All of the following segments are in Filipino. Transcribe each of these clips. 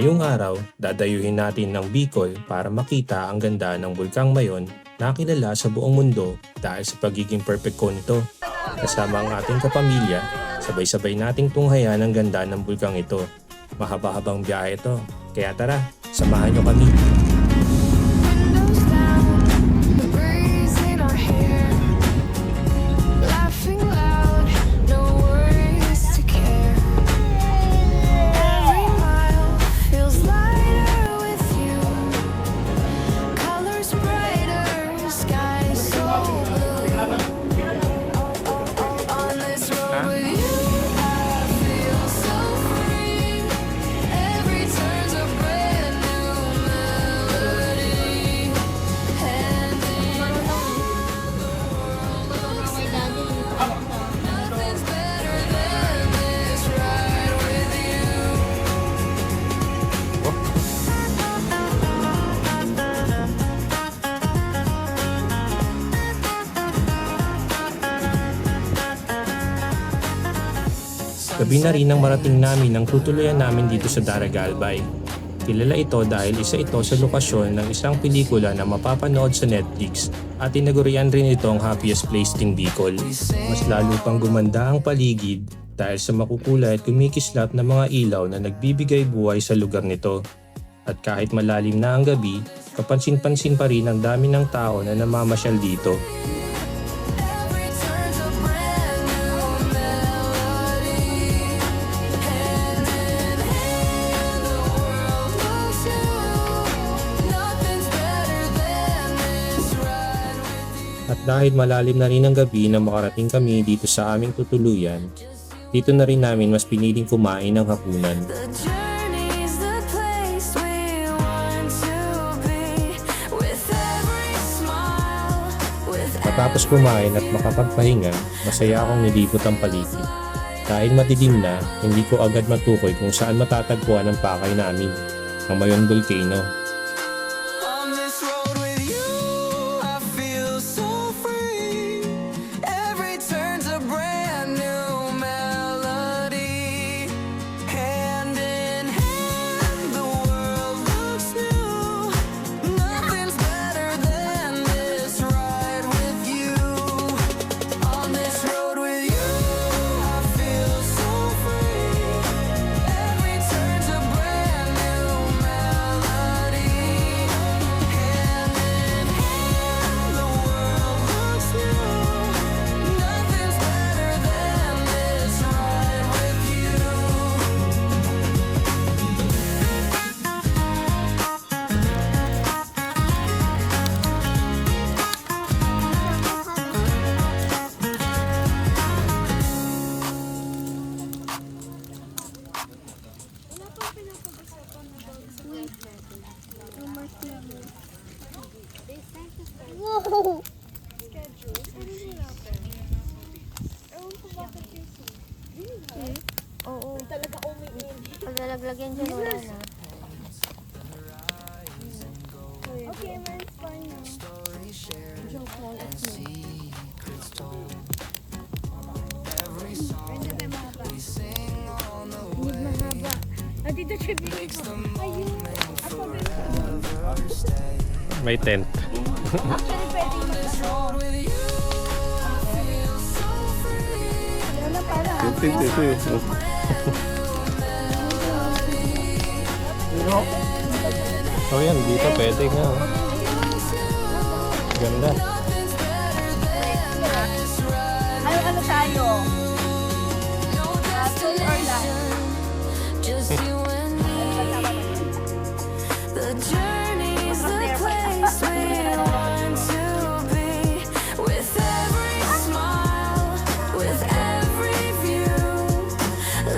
Ngayong araw, dadayuhin natin ng Bicol para makita ang ganda ng Bulkang Mayon na kilala sa buong mundo dahil sa pagiging perfecto nito. Kasama ang ating kapamilya, sabay-sabay nating tunghayan ang ganda ng bulkang ito. Mahaba-habang biyahe ito, kaya tara, samahan nyo kami. Gabi na rin ang marating namin ang tutuluyan namin dito sa Daragalbay. Kilala ito dahil isa ito sa lokasyon ng isang pelikula na mapapanood sa Netflix at tinagurian rin ito ang happiest place in Bicol. Mas lalo pang gumanda ang paligid dahil sa makukulay at kumikislap na mga ilaw na nagbibigay buhay sa lugar nito. At kahit malalim na ang gabi, kapansin-pansin pa rin ang dami ng tao na namamasyal dito. At dahil malalim na rin ang gabi nang makarating kami dito sa aming tutuluyan, dito na rin namin mas piniling kumain ng hapunan. Matapos kumain at makapagpahinga, masaya akong nilibot ang paligid. Dahil madilim na, hindi ko agad matukoy kung saan matatagpuan ang pakay namin, ang Mayon Volcano. Wow! Oo. Talaga umiin. Pag nalaglag yan dyan, wala na. Okay, mine's fine now. Joke lang. Pwede ba mahaba? Hindi mahaba. Ah, dito siya bigay ko. Ayun. Ako ba May tent. actually, pwede na para. Ito yun. Oh yan, dito pwede nga. Ganda. Ano tayo? Full or lang? The journey's the place we want to be. With every smile, with every view,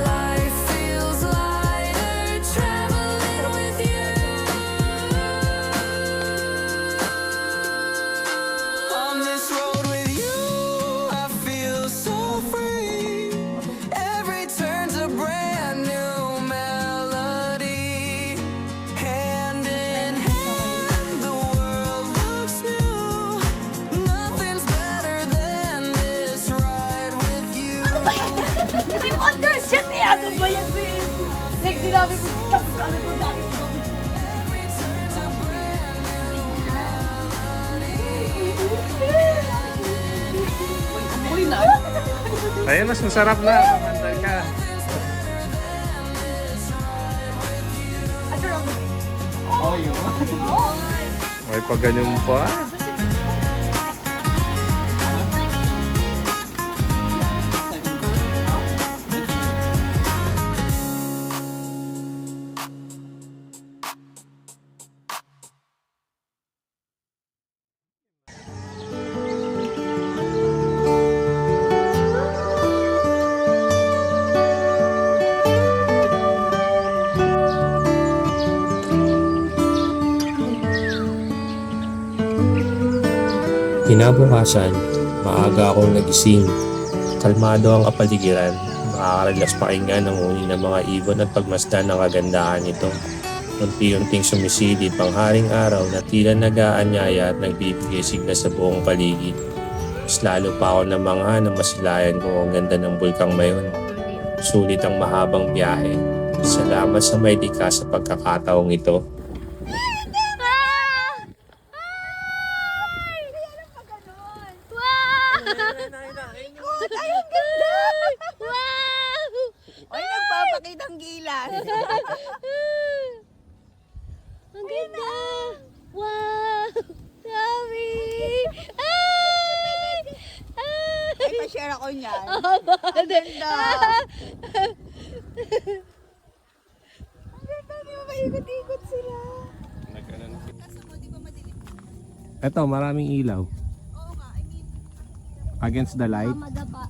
life feels lighter traveling with you. On this road with you, I feel so free. Every turn's a brand new melody. Hand in hand, the world looks new. Nothing's better than this ride with you. Hindi mo understand eh. Ano ba yan? Like, sinabi ko, Ayun, mas masarap na. Pamandal ka. May pag ganyan pa. Kinabukasan, maaga akong nagising. Kalmado ang kapaligiran. Makaka-relax pakinggan ang huni ng mga ibon at pagmasdan ng kagandahan nito. Unti-unting sumisilip ang haring araw na tila nag-aanyaya at nagbibigay sigla sa buong paligid. Mas lalo pa ako namangha na masilayan ko ang ganda ng bulkang mayon. Sulit ang mahabang biyahe. Salamat sa may likas sa pagkakataong ito. Ay, nagpapakitang gilas. Ang ganda! Wow! Sabi! Ay! Ay, pa-share ako niyan. Ang Ganda. Ang ganda, di ba maikot-ikot sila? Ito, maraming ilaw. Oo nga, I mean, Against the light. Madapa.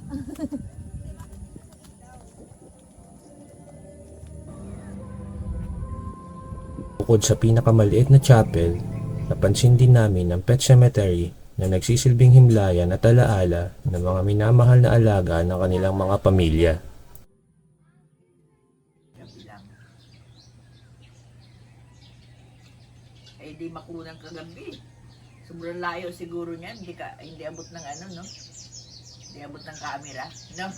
Bukod sa pinakamaliit na chapel, napansin din namin ang pet cemetery na nagsisilbing himlayan at alaala ng mga minamahal na alaga ng kanilang mga pamilya. ay di makulang kagabi. Sobrang layo siguro niyan. Hindi abot ng ano, no? Hindi abot ng camera. No?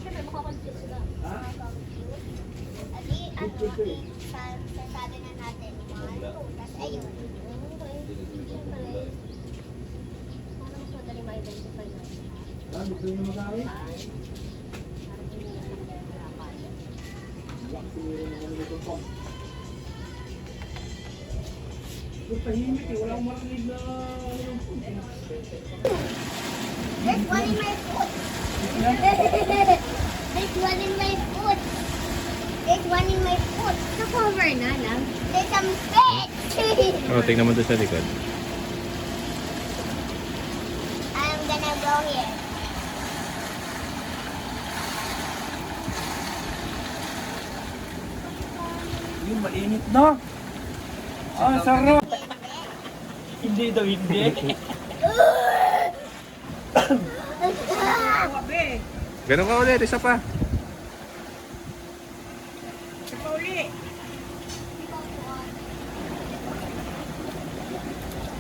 Siyempre, makakonfuse sila. Sabi na natin, tapos ayun. Siyempre, para mas madali ma-identify natin. Parang hindi na nahihirapan. There's one in my foot. There's one in my foot. There's one in my foot. Naka-cover na lang. There's some fish. Tingnan mo doon sa likod. I'm gonna go here. Yung mainit na. Ah, sarap. Hindi daw, hindi. Ganun ka ulit, isa pa.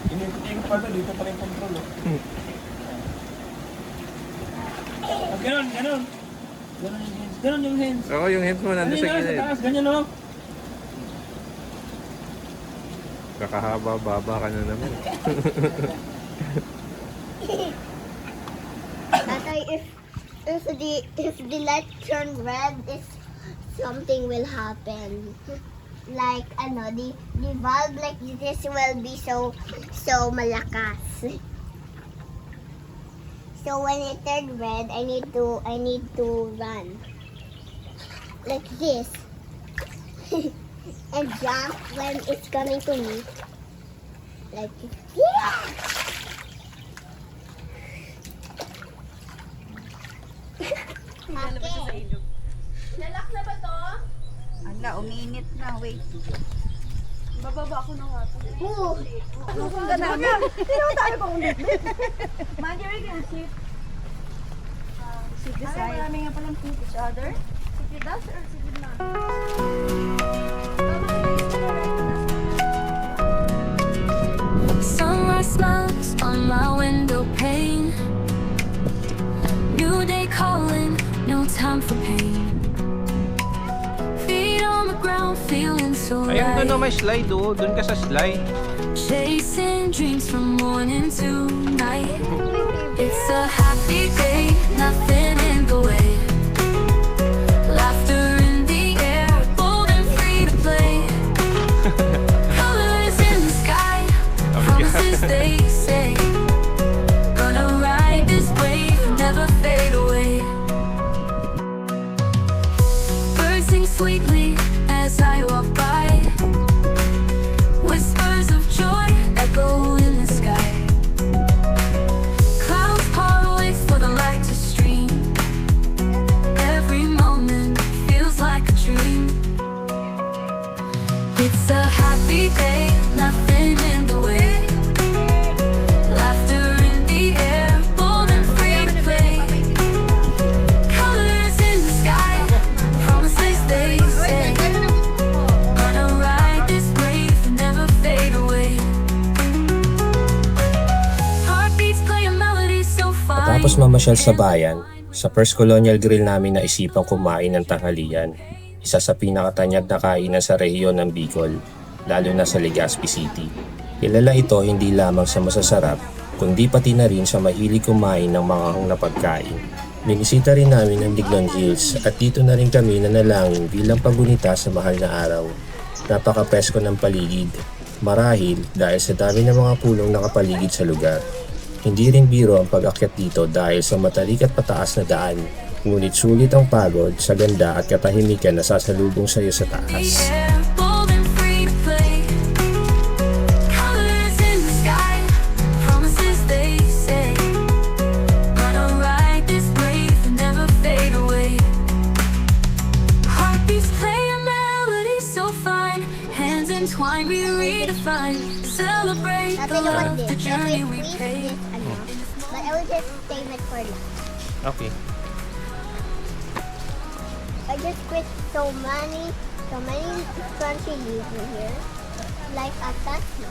Inikot-ikot pa ito, dito pa rin control. Ah, ganun, ganun. Ganun yung hands. Ganun yung hands. Oo, yung hands mo nandun sa Ganyan, gilid. taas, ganyan o. Kakahaba-baba ka na naman. Tatay, if the light turn red, if something will happen. Like the valve like this will be so malakas. So when it turned red, I need to run like this and jump when it's coming to me. Like yeah. Okay. Lalak na ba to? Ala, uminit na. Wait. Bababa ako ng ato. Ooh. Ang ganda namin. Marjorie can sit. Sit Ay, beside. marami nga palang sit each other. Sit with us or sit with none? Sunlight smiles on my window pane. New day calling, no time for pain. feeling so Ayun doon right. may slide oh. Doon ka sa slide. Chasing dreams from morning to night. It's a happy day, nothing in the way. Laughter in the air, bold and free to play. Colors in the sky, promises they say. Gonna ride this wave, never fade away. Birds sing sweetly as I walk by. Whispers of joy echo in the sky. Clouds part ways for the light to stream. Every moment feels like a dream. It's a happy day, nothing in the way. Laughter in the air, bold and free to play. Colors in the sky, promises they say. Gonna ride this wave, never fade away. Heartbeats play a melody so fine. Tapos mamasyal sa bayan, sa First Colonial Grill namin naisipang kumain ng tanghalian. Isa sa pinakatanyag na kainan sa rehiyon ng Bicol, lalo na sa Legazpi City. Kilala ito hindi lamang sa masasarap, kundi pati na rin sa mahilig kumain ng mga hang na pagkain. Binisita rin namin ang Lignon Hills at dito na rin kami nanalangin bilang paggunita sa mahal na araw. Napaka-presko ng paligid, marahil dahil sa dami ng mga pulong nakapaligid sa lugar. Hindi rin biro ang pag-akyat dito dahil sa matalik at pataas na daan. Ngunit sulit ang pagod sa ganda at katahimikan na sasalubong sa iyo sa The taas. air, bold and free to play. Colors in the sky, promises they say. Gonna ride this wave, never fade away. Heartbeats play a melody so fine. Hands entwined, we redefine. Celebrate the Sabi naman love, din, the journey we please take. this, ano. But I will just save it for lunch. Okay. I just quit so many crunchy leaves in here. Like a tattoo.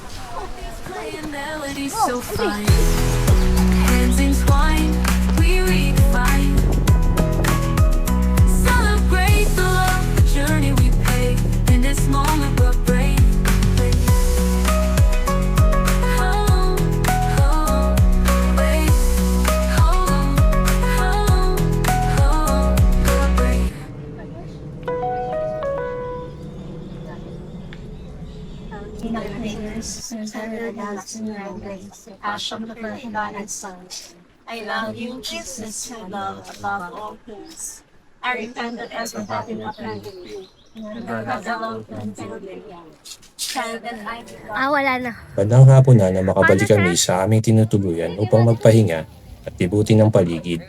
Play a melody so fine. Hands entwined, we redefine. Celebrate the love, the journey we pay. In this moment we're brave. Home, home, wait. Home, home, home, we're brave. I love you, Jesus, who love above all things. I repent that ever having offended you. Because I love you dearly. Child that I Wala na. Bandang hapon na makabalik kami sa aming tinutuluyan upang magpahinga at libutin ang paligid.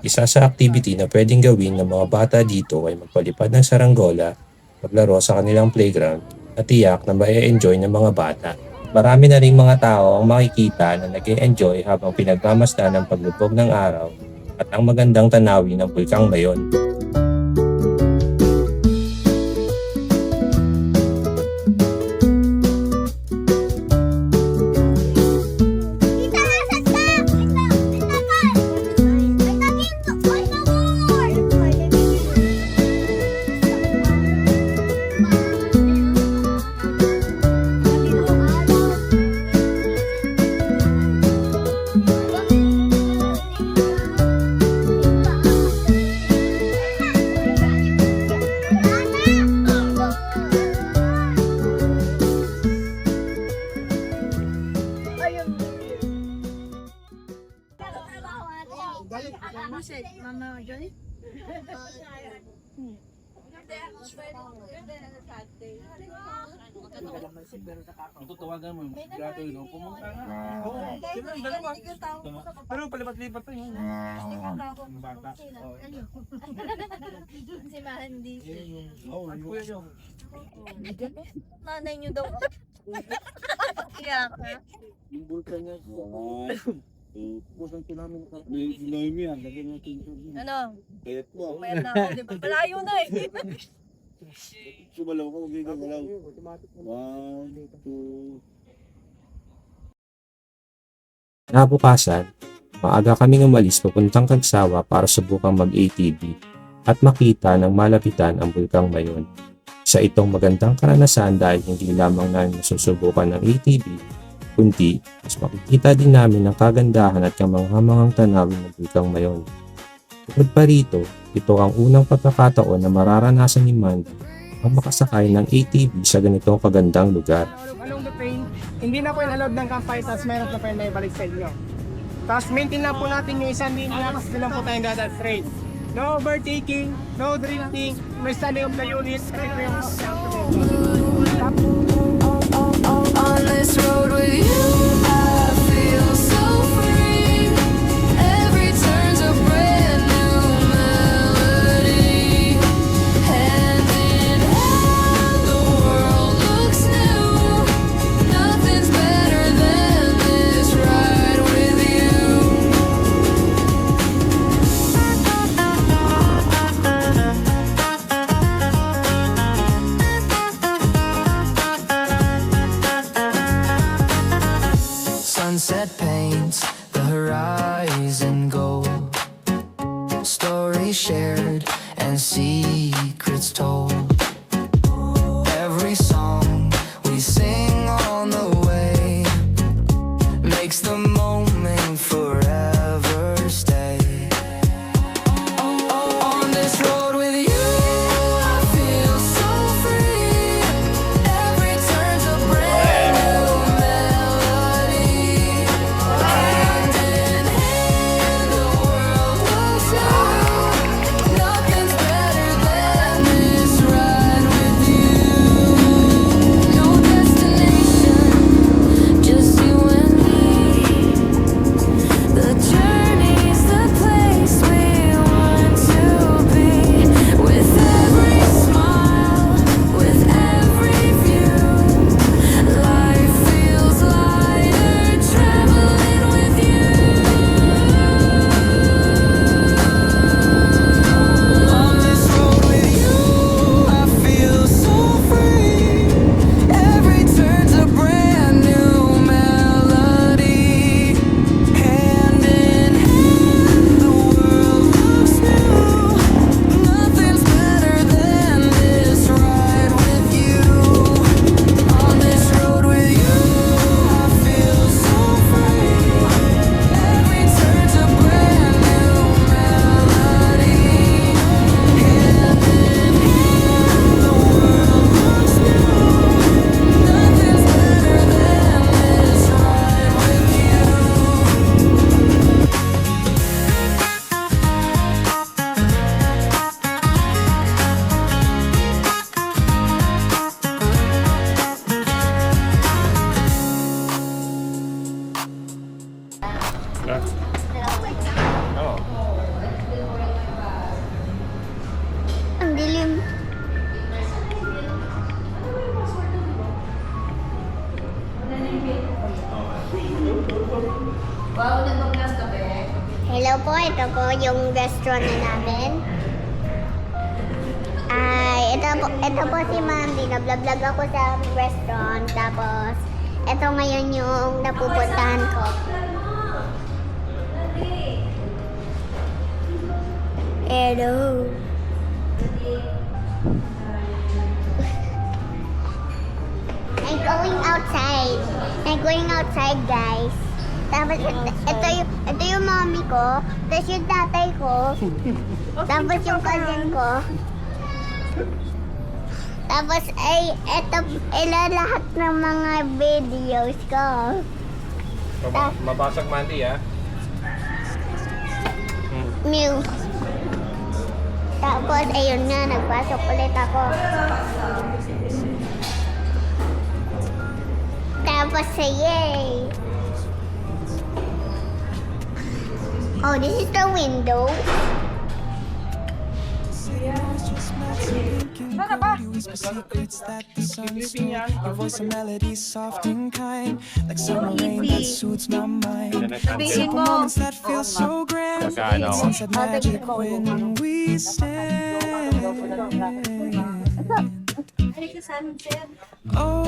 Isa sa activity na pwedeng gawin ng mga bata dito ay magpalipad ng saranggola, maglaro sa kanilang playground at tiyak na ma-enjoy ng mga bata. Marami na ring mga tao ang makikita na nag-enjoy habang pinagmamasdan ng paglubog ng araw at ang magandang tanawin ng Bulkang Mayon. Tita, nasa stack! Wait lang! Wait lang pa! Wait lang, wait lang more! Mama Joy? Tutuwagan mo. Grato yun. Pumunta nga. Oo. Sino yung dalawa? Pero palipat-lipat to yun. Yung bata. Si Mandy. Oo. Ang kuya nyo. Nanay niyo daw. Kaya ka. Yung bulkan niya. Pusang namin. Noemi yan. Lagyan natin. Ano? Kaya po. Mayat na ako, di ba? Malayo na eh. Sumalaw ko. Huwag yung galaw. 1, 2. Kinabukasan, maaga kaming umalis papuntang Kagsawa para subukang mag-ATV at makita ng malapitan ang Bulkang Mayon. Isa itong magandang karanasan dahil hindi lamang namin masusubukan ng ATV, kundi mas makikita din namin ang kagandahan at kamanghamanghang tanawin ng Bulkang Mayon. Bukod pa rito, ito ang unang pagkakataon na mararanasan ni Mandy ang makasakay ng ATV sa ganitong kagandang lugar. Along the train, hindi na po yung allowed ng campfire, tapos meron na po yung may balik sa inyo. Tapos maintain lang po natin yung isang linya, kasi lang po tayong dadat straight. No overtaking, no drifting, no standing of the unit, straight po yung On this road with you, I feel so free. Every turn's a brand new melody. Hand in hand, the world looks new. Nothing's better than this ride with you. Sunset paints the horizon gold. Stories shared and secrets told. Every song we sing on the way makes the moment forever stay. On this road with you, I feel so free. Every turn's a brand new melody. Hand in hand, the world looks new. Nothing's better than this ride with you. No destination, just you and me. The journey's the place we want to be. With every smile, with every view, life feels lighter traveling with you. On this road with you, I feel so free. Every turn's a brand new melody. Hand in hand, the world looks new. Nothing's better than this ride with you. On this road with you, I feel so free. Every turn's a brand new melody. Hand in hand, the world looks new. Nothing's better than this ride with you. Ang dilim. Hello po, ito po yung restaurant na namin. Ito po si Mandy. Nag-vlog ako sa restaurant. Tapos, ito ngayon yung napupuntahan ko. Hello. I'm going outside, guys. Tapos, ito yung mommy ko. Tapos yung tatay ko. Tapos yung cousin ko. Tapos, ito lahat ng mga videos ko. Mabasag Mandy ha? Mew. Tapos, ayun nga, nagpasok ulit ako. Tapos, yay! Oh, this is the window. Secrets that the sun spoke. Your voice and melody soft and kind, like summer rain that soothes my mind. Simple moments that feel so grand. Sunset magic when we stand. Oh,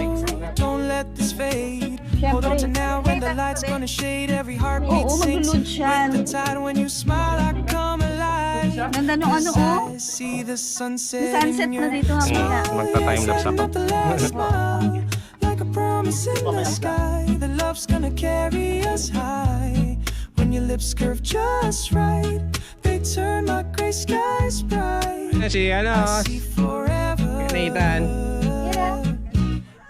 don't let this fade. Hold on to now when the light's gonna shade every heartbeat sinks with the tide. When you smile, I come alive. Ganda nung ano, oh. See the sunset Sunset in na your dito mamaya. Magta-timelapse ako. Not the last mile, like a promise in the sky. The love's gonna carry us high. When your lips curve just right, they turn my gray skies bright. Si I see forever Nathan.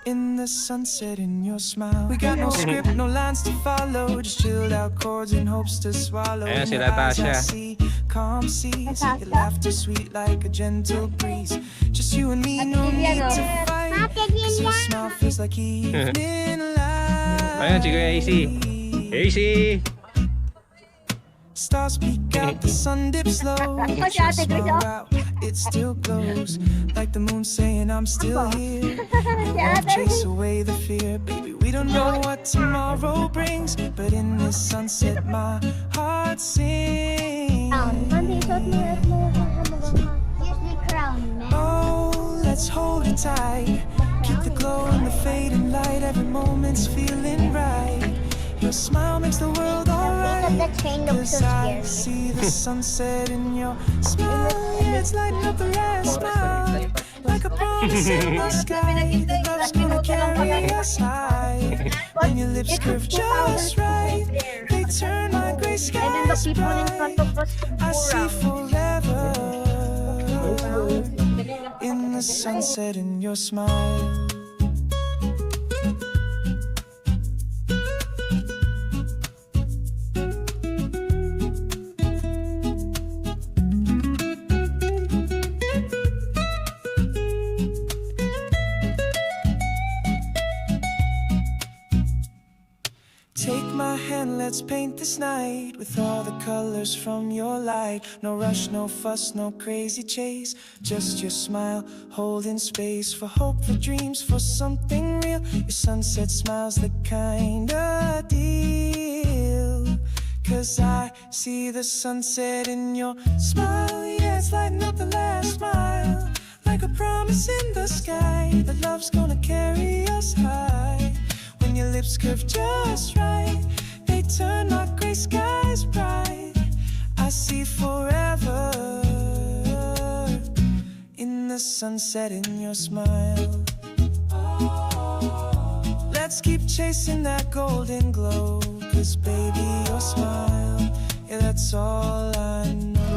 in the sunset in your smile. We got no script, no lines to follow, just chilled out chords and hopes to swallow. Ayan, In sila your eyes I Tasha. see calm seas, your laughter sweet like a gentle breeze. Just you and me, no need to fight. 'Cause your smile feels like evening light. Ayan, si Kuya AC. AC! Stars peek out, the sun dips low. Ate Just Grace, smile oh. out, it still glows like the moon saying I'm still here. Si Won't ate. chase away the fear, baby. We don't know what tomorrow brings, but in this sunset, my heart sings. Monday, suot mo at use the crown, man. Oh, let's hold it tight. Keep the glow and the fading light. Every moment's feeling right. Your smile makes the world alright. The train looks so 'Cause I scary. see the sunset in your smile. Yeah, it's lighting up the last mile. Like a promise in the sky. The love's gonna carry us high. When your lips curve just right, they turn my gray And then the skies people in front bright. of us. I see forever in the sunset in your smile. Take my hand, let's paint this night with all the colors from your light. No rush, no fuss, no crazy chase. Just your smile, holding space for hope, for dreams, for something real. Your sunset smile's the kind of deal. 'Cause I see the sunset in your smile. Yeah, it's lighting up the last mile. Like a promise in the sky. That love's gonna carry us high. When your lips curve just right, they turn my gray skies bright. I see forever in the sunset in your smile. Let's keep chasing that golden glow. 'Cause baby, your smile, yeah, that's all I know.